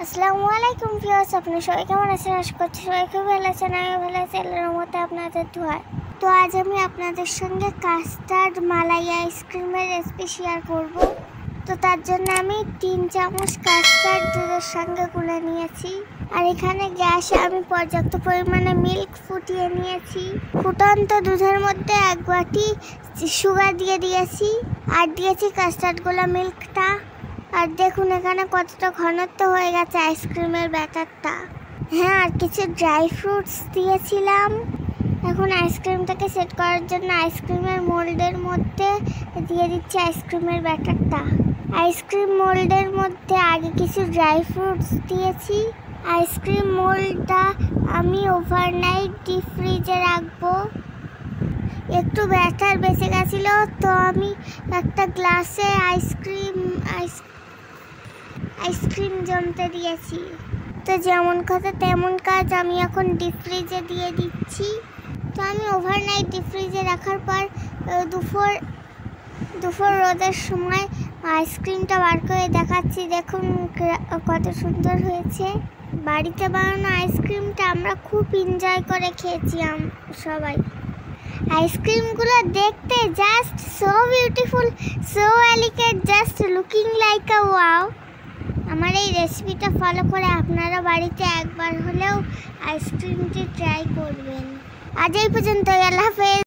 আসসালামু আলাইকুম ভিউয়ার্স, আপনারা সবাই কেমন আছেন? আশা করছি সবাই খুব ভালো আছেন। আমি ভালো আছি, আল্লাহর রহমতে আপনাদের দোয়ায়। তো আজ আমি আপনাদের সঙ্গে কাস্টার্ড মালাই আইসক্রিমের রেসিপি শেয়ার করব। তো তার জন্য আমি 3 চামচ কাস্টার্ড দুধের সঙ্গে গুলে নিয়েছি। আর এখানে গ্যাসে আমি পর্যাপ্ত পরিমাণে মিল্ক ফুটিয়ে নিয়েছি। ফুটন্ত দুধের মধ্যে 1 বাটি সুগার দিয়ে দিয়েছি আর দিয়েছি কাস্টার্ড গোলা মিল্কটা। আর দেখুন এখানে কতটা ঘনত্ব হয়ে গেছে আইসক্রিমের ব্যাটারটা। হ্যাঁ, আর কিছু ড্রাই ফ্রুটস দিয়েছিলাম। এখন আইসক্রিমটাকে সেট করার জন্য আইসক্রিমের মোল্ডের মধ্যে দিয়ে দিচ্ছি আইসক্রিমের ব্যাটারটা। আইসক্রিম মোল্ডের মধ্যে আগে কিছু ড্রাই ফ্রুটস দিয়েছি। আইসক্রিম মোল্ডটা আমি ওভারনাইট ডিপ ফ্রিজে রাখবো। একটু ব্যাটার বেঁচে গেছিলো, তো আমি একটা গ্লাসে আইসক্রিম জমতে দিয়েছি। তো যেমন কথা তেমন কাজ, আমি এখন ডিপ ফ্রিজে দিয়ে দিচ্ছি। তো আমি ওভারনাইট ডিপ ফ্রিজে রাখার পর দুপুর রোদের সময় আইসক্রিমটা বার করে দেখাচ্ছি। দেখুন কত সুন্দর হয়েছে। বাড়িতে বানানো আইসক্রিমটা আমরা খুব এনজয় করে খেয়েছি সবাই। আইসক্রিমগুলো দেখতে just so beautiful, so elegant, just looking like আ ওয়াও। আমার এই রেসিপিটা ফলো করে আপনারা বাড়িতে একবার হলেও আইসক্রিমটি ট্রাই করবেন। আজ এই পর্যন্ত, আল্লাহ হাফেজ।